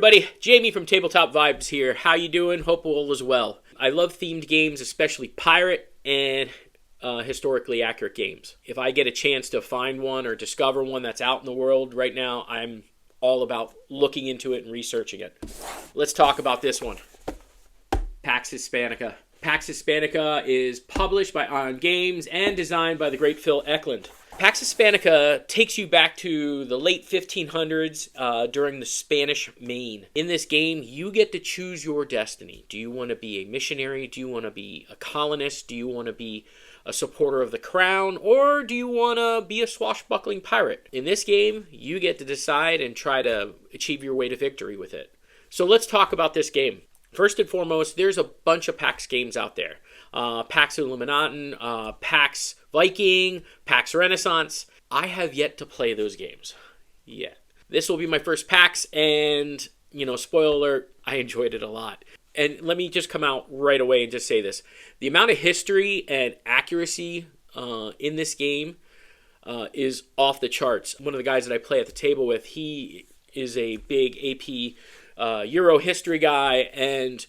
everybody, Jamie from TableTopVibes here. How you doing? Hope all is well. I love themed games, especially pirate and historically accurate games. If I get a chance to find one or discover one that's out in the world right now, I'm all about looking into it and researching it. Let's talk about this one. Pax Hispanica. Pax Hispanica is published by On Games and designed by the great Phil Eklund. Pax Hispanica takes you back to the late 1500s during the Spanish Main. In this game, you get to choose your destiny. Do you want to be a missionary? Do you want to be a colonist? Do you want to be a supporter of the crown? Or do you want to be a swashbuckling pirate? In this game, you get to decide and try to achieve your way to victory with it. So let's talk about this game. First and foremost, there's a bunch of Pax games out there. Pax Illuminaten, Pax Viking, Pax Renaissance. I have yet to play those games yet. This will be my first Pax, and, spoiler alert, I enjoyed it a lot. And let me just come out right away and just say this. The amount of history and accuracy in this game is off the charts. One of the guys that I play at the table with, he is a big AP Euro history guy, and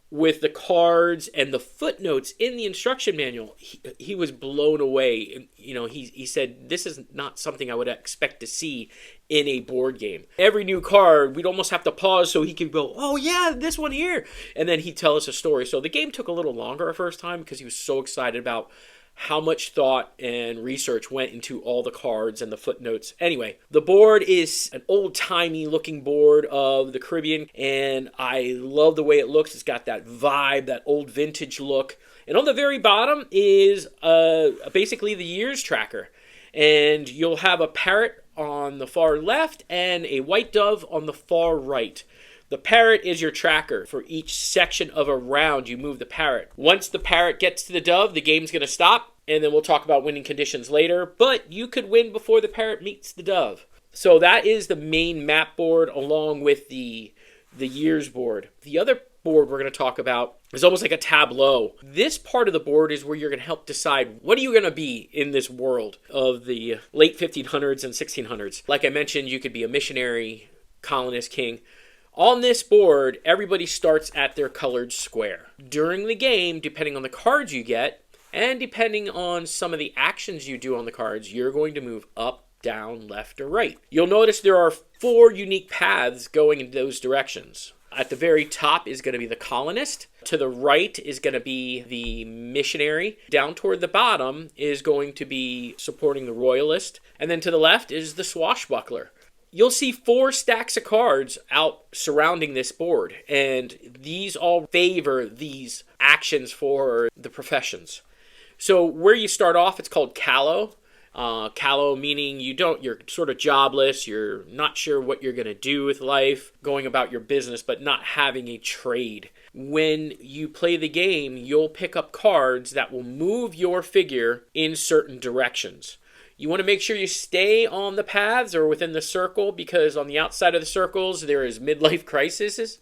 with the cards and the footnotes in the instruction manual, he was blown away. He said, this is not something I would expect to see in a board game. Every new card, we'd almost have to pause so he could go, oh yeah, this one here. And then he'd tell us a story. So the game took a little longer our first time because he was so excited about how much thought and research went into all the cards and the footnotes. Anyway, the board is an old-timey looking board of the Caribbean, and I love the way it looks. It's got that vibe, that old vintage look. And on the very bottom is basically the years tracker. And you'll have a parrot on the far left and a white dove on the far right. The parrot is your tracker. For each section of a round, you move the parrot. Once the parrot gets to the dove, the game's going to stop, and then we'll talk about winning conditions later, but you could win before the parrot meets the dove. So that is the main map board along with the years board. The other board we're going to talk about is almost like a tableau. This part of the board is where you're going to help decide what are you going to be in this world of the late 1500s and 1600s. Like I mentioned, you could be a missionary, colonist, king. On this board, everybody starts at their colored square. During the game, depending on the cards you get, and depending on some of the actions you do on the cards, you're going to move up, down, left, or right. You'll notice there are 4 unique paths going in those directions. At the very top is going to be the colonist. To the right is going to be the missionary. Down toward the bottom is going to be supporting the royalist. And then to the left is the swashbuckler. You'll see 4 stacks of cards out surrounding this board, and these all favor these actions for the professions. So where you start off, it's called callow. Callow meaning you're sort of jobless, you're not sure what you're going to do with life, going about your business, but not having a trade. When you play the game, you'll pick up cards that will move your figure in certain directions. You want to make sure you stay on the paths or within the circle, because on the outside of the circles there is midlife crises,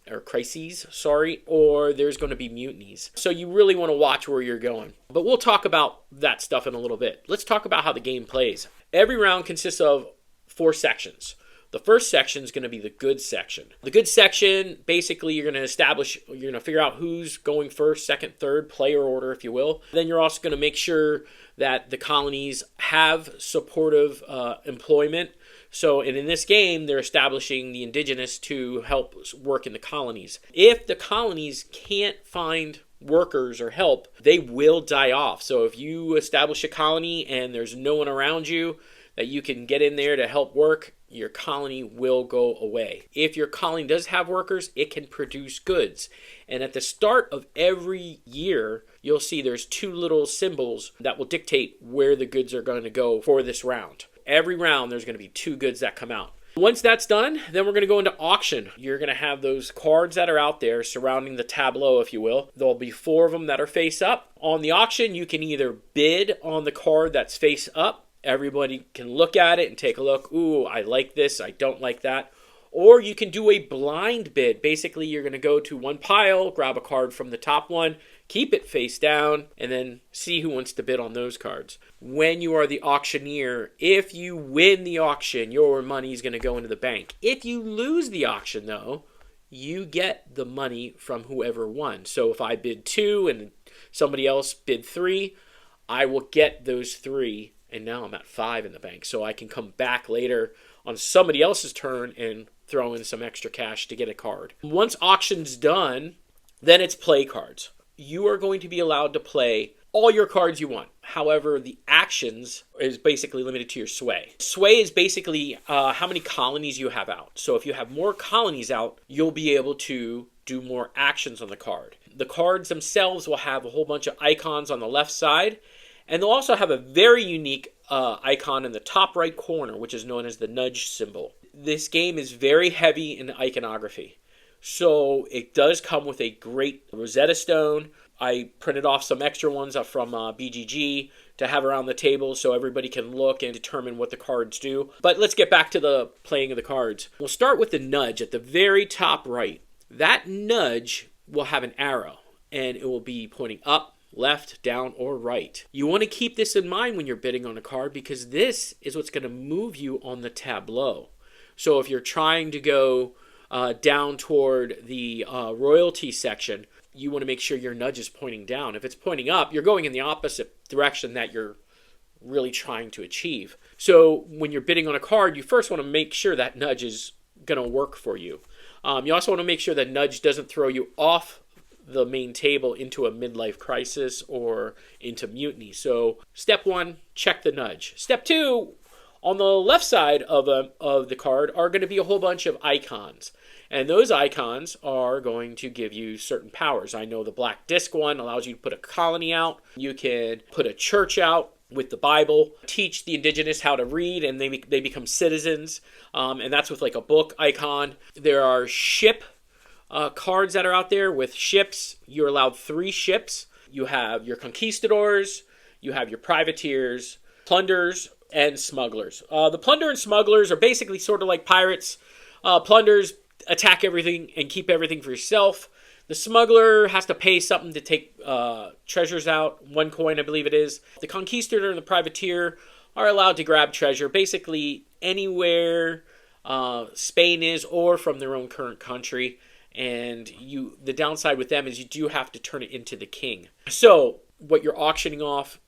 or there's going to be mutinies. So you really want to watch where you're going. But we'll talk about that stuff in a little bit. Let's talk about how the game plays. Every round consists of 4 sections. The first section is going to be the goods section. The goods section, basically you're going to figure out who's going first, second, third, player order, if you will. Then you're also going to make sure that the colonies have supportive employment. So, and in this game, they're establishing the indigenous to help work in the colonies. If the colonies can't find workers or help, they will die off. So if you establish a colony and there's no one around you that you can get in there to help work, your colony will go away. If your colony does have workers, it can produce goods. And at the start of every year, you'll see there's 2 little symbols that will dictate where the goods are going to go for this round. Every round, there's going to be 2 goods that come out. Once that's done, then we're going to go into auction. You're going to have those cards that are out there surrounding the tableau, if you will. There'll be 4 of them that are face up. On the auction, you can either bid on the card that's face up. Everybody can look at it and take a look. Ooh, I like this. I don't like that. Or you can do a blind bid. Basically, you're going to go to one pile, grab a card from the top one, keep it face down, and then see who wants to bid on those cards. When you are the auctioneer, if you win the auction, your money is going to go into the bank. If you lose the auction, though, you get the money from whoever won. So if I bid 2 and somebody else bid 3, I will get those 3, and now I'm at 5 in the bank. So I can come back later on somebody else's turn and throw in some extra cash to get a card. Once auction's done, then it's play cards. You are going to be allowed to play all your cards you want. However, the actions is basically limited to your sway. Sway is basically how many colonies you have out. So if you have more colonies out, you'll be able to do more actions on the card. The cards themselves will have a whole bunch of icons on the left side, and they'll also have a very unique icon in the top right corner, which is known as the nudge symbol. This game is very heavy in iconography. So it does come with a great Rosetta Stone. I printed off some extra ones from BGG to have around the table so everybody can look and determine what the cards do. But let's get back to the playing of the cards. We'll start with the nudge at the very top right. That nudge will have an arrow, and it will be pointing up, left, down, or right. You want to keep this in mind when you're bidding on a card because this is what's going to move you on the tableau. So if you're trying to go down toward the royalty section, you want to make sure your nudge is pointing down. If it's pointing up, you're going in the opposite direction that you're really trying to achieve. So when you're bidding on a card, you first want to make sure that nudge is going to work for you. You also want to make sure that nudge doesn't throw you off the main table into a midlife crisis or into mutiny. So step 1, check the nudge. Step 2, on the left side of the card are going to be a whole bunch of icons. And those icons are going to give you certain powers. I know the black disc one allows you to put a colony out. You can put a church out with the Bible, teach the indigenous how to read, and they become citizens. And that's with like a book icon. There are ship cards that are out there with ships. You're allowed 3 ships. You have your conquistadors, you have your privateers, plunders, and smugglers. The plunder and smugglers are basically sort of like pirates. Plunders attack everything and keep everything for yourself. The smuggler has to pay something to take treasures out, 1 coin I believe it is. The conquistador and the privateer are allowed to grab treasure basically anywhere Spain is or from their own current country. And the downside with them is you do have to turn it into the king. So what you're auctioning off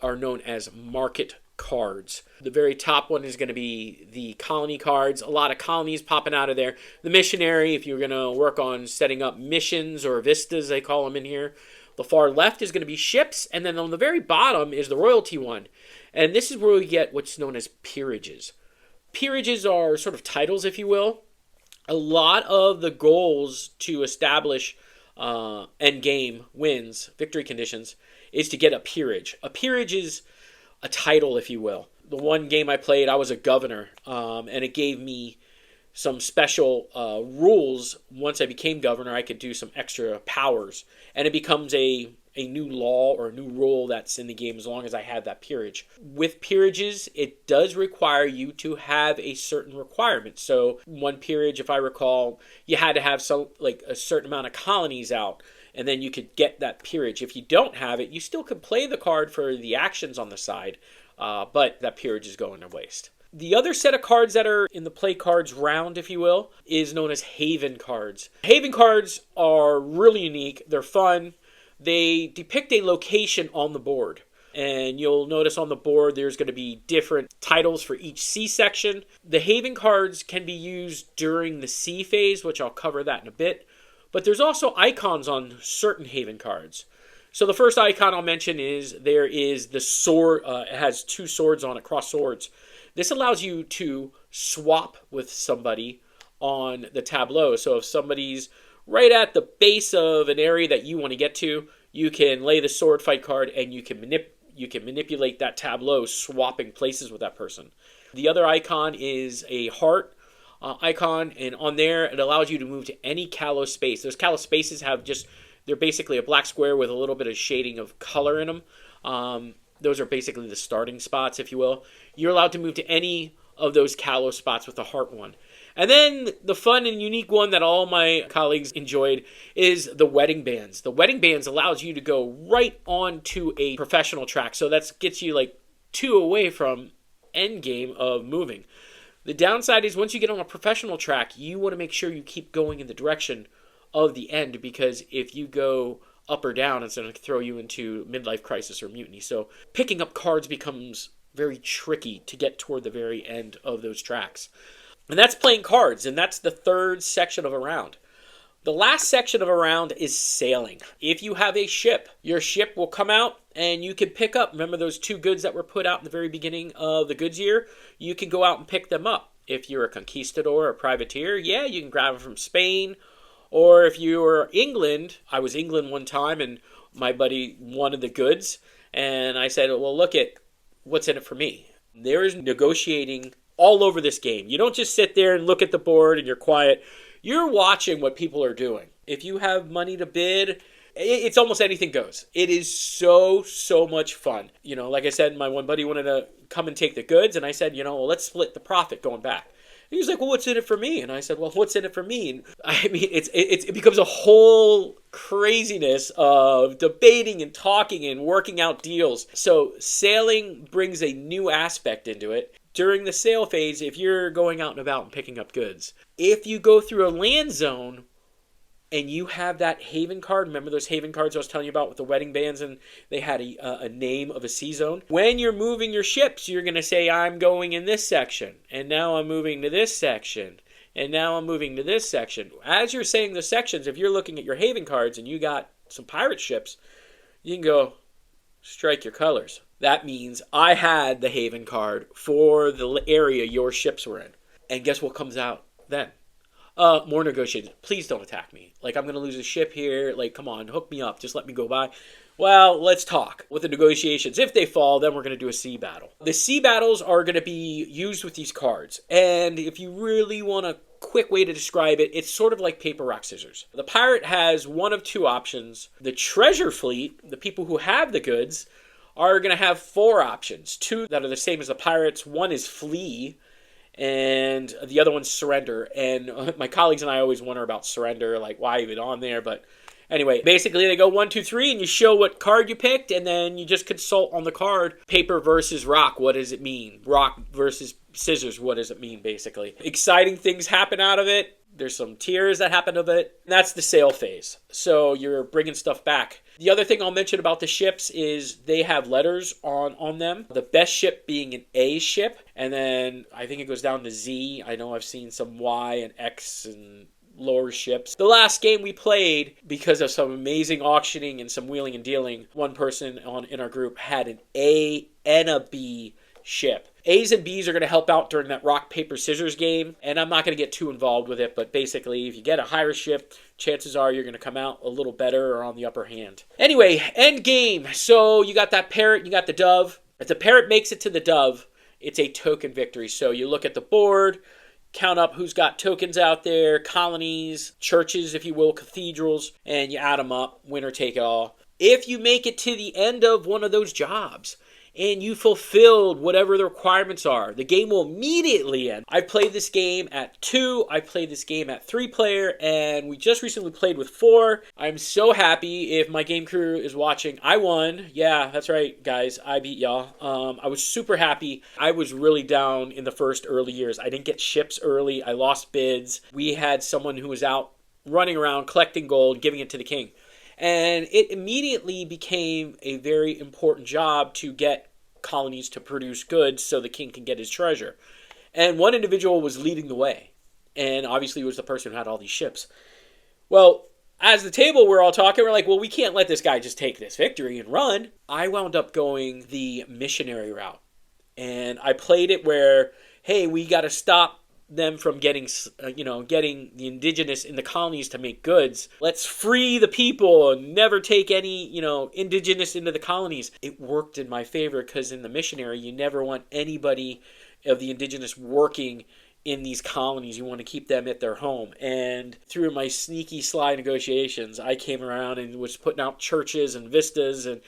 are known as market cards. The very top one is going to be the colony cards. A lot of colonies popping out of there. The missionary, if you're going to work on setting up missions or vistas, they call them in here. The far left is going to be ships, and then on the very bottom is the royalty one. And this is where we get what's known as peerages. Peerages are sort of titles, if you will. A lot of the goals to establish endgame wins, victory conditions, is to get a peerage. A peerage is a title, if you will. The one game I played, I was a governor, and it gave me some special rules. Once I became governor, I could do some extra powers, and it becomes a new law or a new rule that's in the game as long as I have that peerage. With peerages, it does require you to have a certain requirement. So one peerage, if I recall, you had to have a certain amount of colonies out, and then you could get that peerage. If you don't have it, you still could play the card for the actions on the side, but that peerage is going to waste. The other set of cards that are in the play cards round, if you will, is known as haven cards. Haven cards are really unique. They're fun. They depict a location on the board. And you'll notice on the board there's going to be different titles for each sea section. The haven cards can be used during the sea phase, which I'll cover that in a bit. But there's also icons on certain haven cards. So the first icon I'll mention is there is the sword. It has 2 swords on it, cross swords. This allows you to swap with somebody on the tableau. So if somebody's right at the base of an area that you want to get to, you can lay the sword fight card and you can manipulate that tableau, swapping places with that person. The other icon is a heart icon, and on there it allows you to move to any callow space. Those callow spaces they're basically a black square with a little bit of shading of color in them. Those are basically the starting spots, if you will. You're allowed to move to any of those callow spots with the heart one. And then the fun and unique one that all my colleagues enjoyed is the wedding bands. The wedding bands allows you to go right onto a professional track. So that gets you like 2 away from endgame of moving. The downside is once you get on a professional track, you want to make sure you keep going in the direction of the end, because if you go up or down, it's going to throw you into midlife crisis or mutiny. So picking up cards becomes very tricky to get toward the very end of those tracks. And that's playing cards, and that's the third section of a round. The last section of a round is sailing. If you have a ship, your ship will come out and you can pick up, remember those 2 goods that were put out in the very beginning of the goods year? You can go out and pick them up. If you're a conquistador or a privateer, yeah, you can grab them from Spain. Or if you're England, I was England one time and my buddy wanted the goods. And I said, well, look at what's in it for me. There is negotiating all over this game. You don't just sit there and look at the board and you're quiet. You're watching what people are doing. If you have money to bid, it's almost anything goes. It is so much fun. Like I said, my one buddy wanted to come and take the goods, and I said, well, let's split the profit going back. He was like, well, what's in it for me? And I said, well, what's in it for me? And I mean, it becomes a whole craziness of debating and talking and working out deals. So sailing brings a new aspect into it. During the sail phase, if you're going out and about and picking up goods, if you go through a land zone and you have that haven card, remember those haven cards I was telling you about with the wedding bands, and they had a name of a sea zone? When you're moving your ships, you're going to say, I'm going in this section, and now I'm moving to this section, and now I'm moving to this section. As you're saying the sections, if you're looking at your haven cards and you got some pirate ships, you can go, strike your colors. That means I had the haven card for the area your ships were in. And guess what comes out then? More negotiations. Please don't attack me. Like, I'm going to lose a ship here. Like, come on, hook me up. Just let me go by. Well, let's talk. With the negotiations, if they fall, then we're going to do a sea battle. The sea battles are going to be used with these cards. And if you really want a quick way to describe it, it's sort of like paper, rock, scissors. The pirate has one of 2 options. The treasure fleet, the people who have the goods, are going to have 4 options. 2 that are the same as the pirates. One is flee, and the other one's surrender. And my colleagues and I always wonder about surrender, like why even on there? But anyway, basically they go 1, 2, 3, and you show what card you picked, and then you just consult on the card. Paper versus rock, what does it mean? Rock versus scissors, what does it mean, basically? Exciting things happen out of it. There's some tears that happen of it. And that's the sail phase. So you're bringing stuff back. The other thing I'll mention about the ships is they have letters on them. The best ship being an A ship. And then I think it goes down to Z. I know I've seen some Y and X and lower ships. The last game we played, because of some amazing auctioning and some wheeling and dealing, one person in our group had an A and a B ship. A's and B's are going to help out during that rock, paper, scissors game, and I'm not going to get too involved with it, but basically, if you get a higher ship, chances are you're going to come out a little better or on the upper hand. Anyway, end game. So you got that parrot, you got the dove. If the parrot makes it to the dove, it's a token victory. So you look at the board, count up who's got tokens out there, colonies, churches, if you will, cathedrals, and you add them up, winner take it all. If you make it to the end of one of those jobs, and you fulfilled whatever the requirements are, the game will immediately end. I played this game at 2, I played this game at 3-player, and we just recently played with 4. I'm so happy. If my game crew is watching, I won. Yeah, that's right, guys. I beat y'all. I was super happy. I was really down in the first early years. I didn't get ships early. I lost bids. We had someone who was out running around collecting gold, giving it to the king. And it immediately became a very important job to get colonies to produce goods so the king can get his treasure. And one individual was leading the way. And obviously was the person who had all these ships. Well, as the table we're all talking, we're like, well, we can't let this guy just take this victory and run. I wound up going the missionary route. And I played it where, hey, we got to stop them from getting the indigenous in the colonies to make goods. Let's free the people and never take any, indigenous into the colonies. It worked in my favor because in the missionary, you never want anybody of the indigenous working in these colonies. You want to keep them at their home. And through my sneaky, sly negotiations, I came around and was putting out churches and vistas, and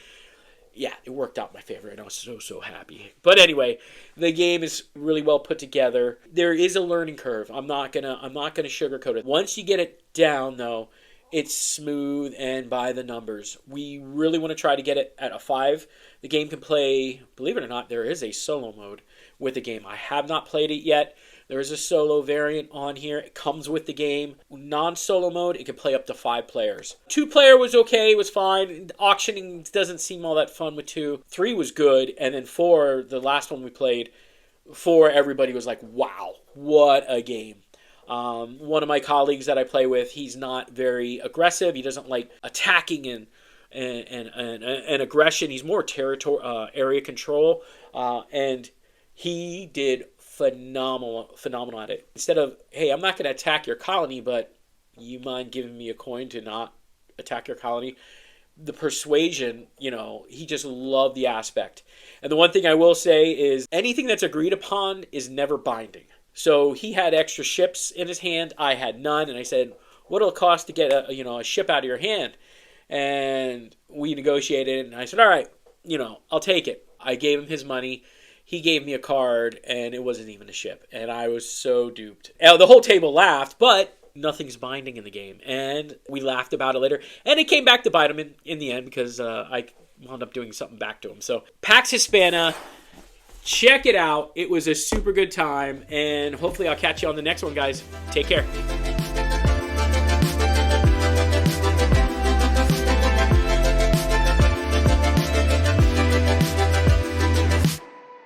yeah, it worked out in my favor, and I was so happy. But anyway, the game is really well put together. There is a learning curve. I'm not gonna sugarcoat it. Once you get it down, though, it's smooth and by the numbers. We really want to try to get it at a 5. The game can play, believe it or not, there is a solo mode with the game. I have not played it yet. There is a solo variant on here. It comes with the game. Non-solo mode, it can play up to 5 players. 2-player was okay, was fine. Auctioning doesn't seem all that fun with 2. 3 was good, and then 4, the last one we played, 4, everybody was like, wow, what a game. One of my colleagues that I play with, he's not very aggressive. He doesn't like attacking and aggression. He's more area control, and he did phenomenal at it. Instead of, hey, I'm not going to attack your colony, but you mind giving me a coin to not attack your colony? The persuasion, he just loved the aspect. And the one thing I will say is anything that's agreed upon is never binding. So he had extra ships in his hand. I had none. And I said, what'll it cost to get a ship out of your hand? And we negotiated. And I said, all right, I'll take it. I gave him his money. He gave me a card, and it wasn't even a ship. And I was so duped. The whole table laughed, but nothing's binding in the game. And we laughed about it later. And it came back to bite him in the end because I wound up doing something back to him. So Pax Hispana, check it out. It was a super good time. And hopefully I'll catch you on the next one, guys. Take care.